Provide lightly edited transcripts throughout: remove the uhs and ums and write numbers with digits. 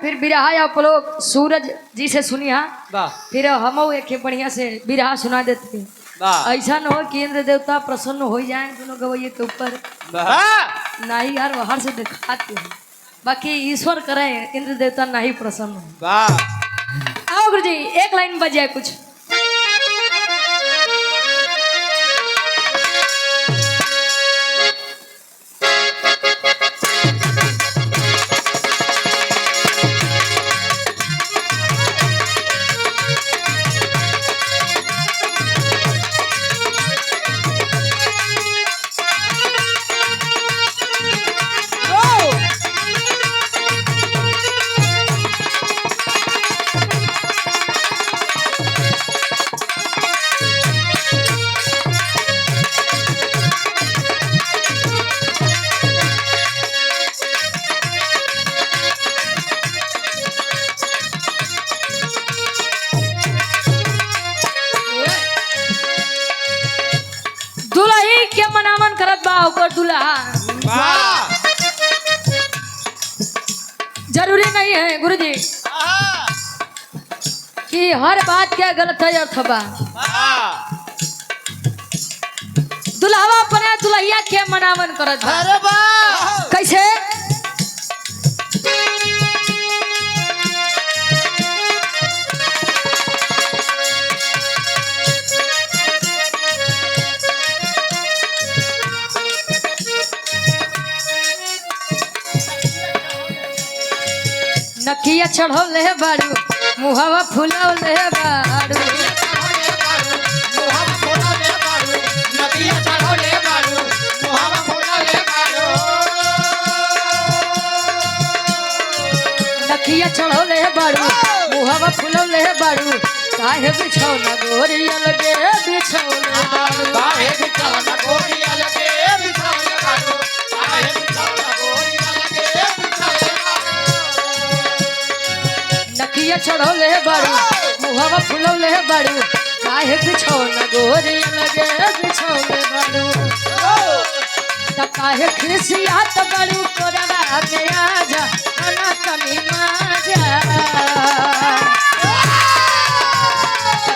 फिर बिरहा आप लोग सूरज जी से सुनिया, फिर हम एक बढ़िया से बिरहा सुना देते हैं। ऐसा न हो कि इंद्र देवता प्रसन्न हो जाए दोनों गवैये के ऊपर, नहीं यार बाहर से दिखाते हैं, बाकी ईश्वर करे इंद्र देवता नहीं प्रसन्न हो। आओ गुरु जी एक लाइन बज जाए कुछ। जरूरी नहीं है गुरुजी कि हर बात क्या गलत है अर्थ बा। दुल्हावा अपने दुल्हिया के मनावन करत है। कैसे? नकिया चढ़ौले बारू मुहावा फुलौले बारू, नकिया चढ़ौले बारू मुहावा फुलौले बारू, काहे बिछौना गोरिया लगे बिछौले बारू, काहे बिछौना गोरिया लगे बिछौले बारू, काहे बिछौना गोरिया लगे बिछौले बारू, नकिया चढ़ौले बारू मुहावा फुलौले बारू, काहे बिछौना गोरिया लगे बिछौले बारू, त काहे खिसियात बारू कोरबा में आजा ना तनी माजा,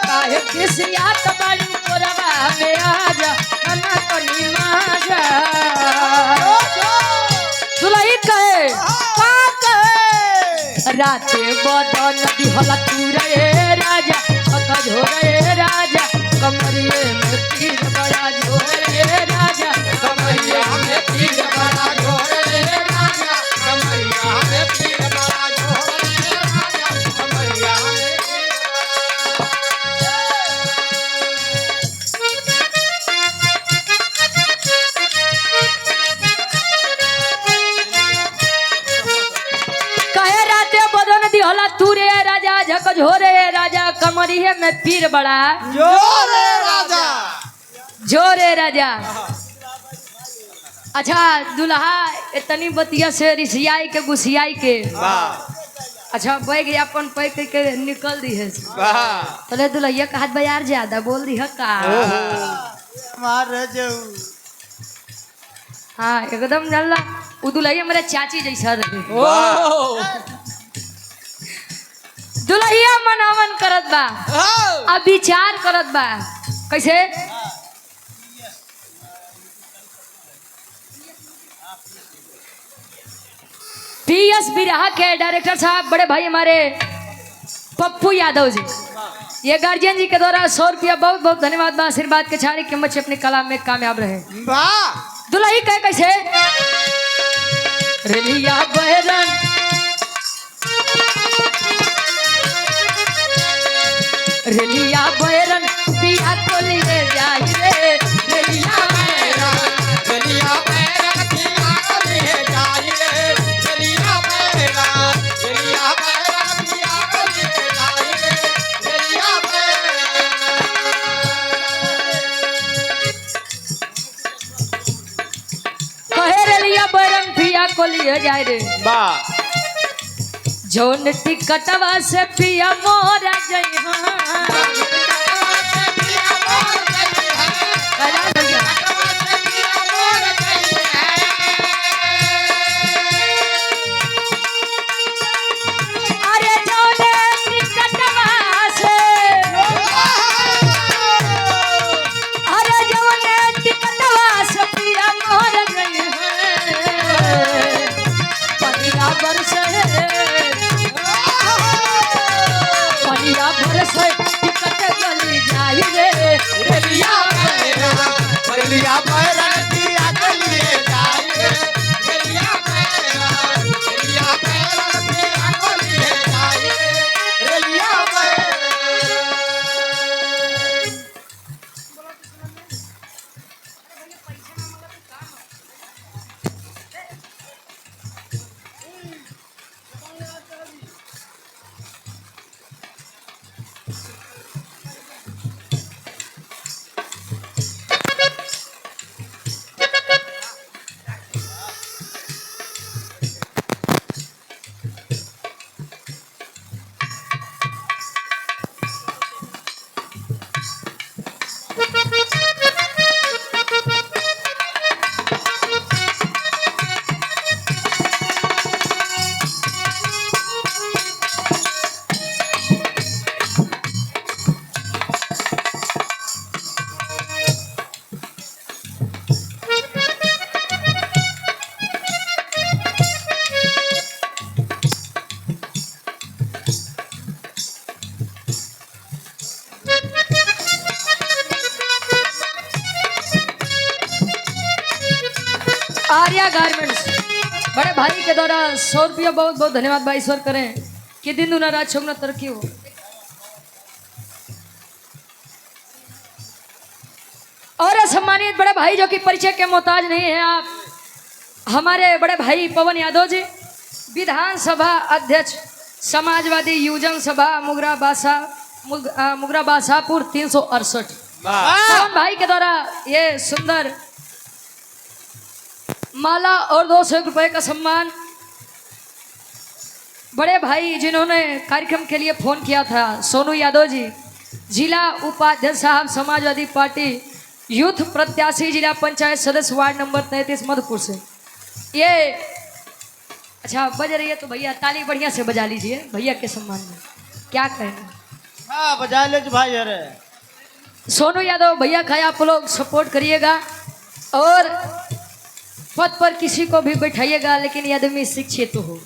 काहे खिसियात बारू कोरबा में आजा ना तनी माजा। दुल्ही कहे का कहे राते बदन दिहला तुरे राजा, पका झोरे राजा, कमरिए में तीर बड़ा झोरे राजा, कमरिया में तीर बड़ा झोरे राजा, कमरिया में तीर बड़ा झोरे राजा, कमरिया में कहे राते बदन दिहला तुरे राजा, झक झोरे राजा, कमरिए में तीर बड़ा जोरे राजा, जोरे राजा। अच्छा दुल्हा इतनी बतिया से रिसियाई के गुसियाई के अच्छा बैग अपन पैक के निकल दी है। तले दुल्हिया का हाथ बाजार ज्यादा बोल दी है का? मार जाऊ। हाँ एकदम जल्ला वो दुल्हिया मेरे चाची जैसा रहे। दुल्हिया मनावन करत बा, अब विचार करत बा कैसे? पीएस बिरहा के डायरेक्टर साहब बड़े भाई हमारे पप्पू यादव जी, ये गार्जियन जी के द्वारा 100 रुपया बहुत बहुत धन्यवाद बा। आशीर्वाद के छाड़ी कीमत से अपने कला में कामयाब रहे। दुल्ही कहे कैसे? रेलिया बहरन रेलिया बहरन पिया को ले जाई रे, रेलिया बहरन रेलिया बहरन पिया को ले जाई रे, रेलिया बहरन रेलिया बहरन पिया को ले जाई रे, रेलिया बहरन। कहे रेलिया बहरन पिया को ले जाई रे, जोन टिकटवा से पिया मोरा जई भाई के द्वारा 100 रुपया बहुत बहुत धन्यवाद भाई। ईश्वर करें कि दिन दुना रात चौगुना तरक्की हो। और सम्मानित बड़े भाई जो कि परिचय के मोहताज नहीं है आप, हमारे बड़े भाई पवन यादव जी, विधानसभा अध्यक्ष समाजवादी युवजन सभा मुगरा बासापुर 368। पवन भाई के द्वारा ये सुंदर माला और 200 रुपए का सम्मान। बड़े भाई जिन्होंने कार्यक्रम के लिए फोन किया था, सोनू यादव जी, जिला उपाध्यक्ष साहब समाजवादी पार्टी यूथ प्रत्याशी, जिला पंचायत सदस्य, वार्ड नंबर 33 मधुपुर से। ये अच्छा बज रही है तो भैया ताली बढ़िया से बजा लीजिए भैया के सम्मान में। क्या कहना? हाँ बजा ले भाई। अरे सोनू यादव भैया का आप लोग सपोर्ट करिएगा और पद पर किसी को भी बैठाइएगा, लेकिन ये आदमी शिक्षित हो,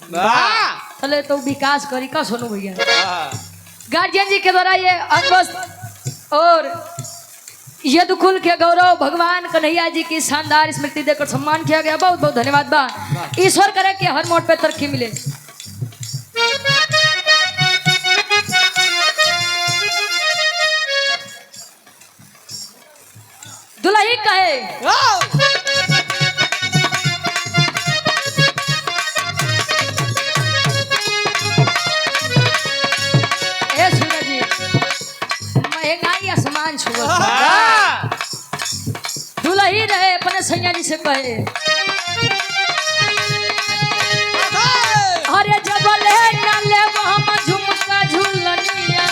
चले तो विकास करी का। सोनू भैया गार्जियन जी के द्वारा ये अंगवस्त्र और यदुकुल के गौरव भगवान कन्हैया जी की शानदार स्मृति देकर सम्मान किया गया। बहुत बहुत धन्यवाद बा। ईश्वर करे कि हर मोड़ पे तरक्की मिले। दुल्ही कहे महंगाई आसमान छुआ। दुल्ही रहे अपने सैया जी से कहे, अरे जब ले न ले हम झुमका झुलनिया,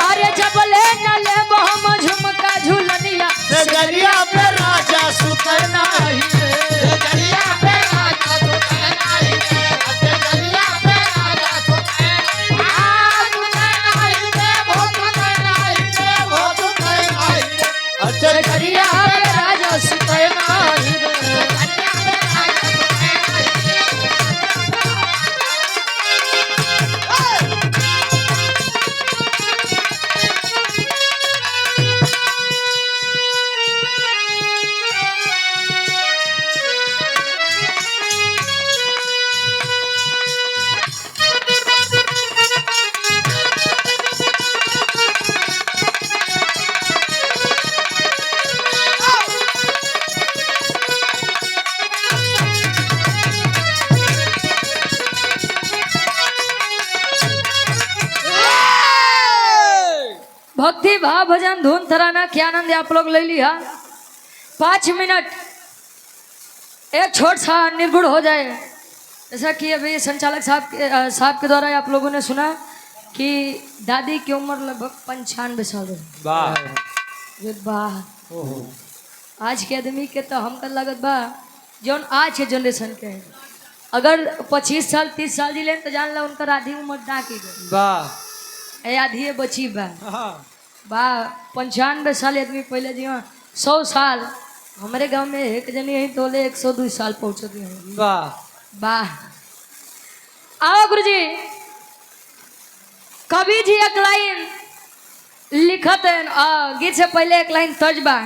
अरे जब ले न ले हम झुमका झुलनिया, दरिया पे राजा सुतर नाही रे, दरिया पे राजा सुतर नाही रे, दरिया पे राजा सुतर नाही रे, बहुत नाही रे, बहुत नाही रे, अच्छा दरिया पे राजा सुते नाही रे। भक्ति भाव भजन धुन तराना क्या आनंद आप लोग ले लिया। 5 मिनट एक छोट सा निर्गुण हो जाए, जैसा कि अभी संचालक साहब के द्वारा आप लोगों ने सुना कि दादी की उम्र लगभग 95 साल है। वाह आज के आदमी के तो हमका लागत बा जौन आज के जनरेशन के अगर 25 साल 30 साल जी ले तो जान ला उनका आधी उम्र डाकी गई, आधी बची बा। वाह 95 साल आदमी पहले जी 100 साल हमारे गांव में एक जनी यही तोले 102 साल पहुंचती है। वाह आओ गुरुजी, कवि जी एक लाइन लिखत है, गीत से पहले एक लाइन तर्ज बा।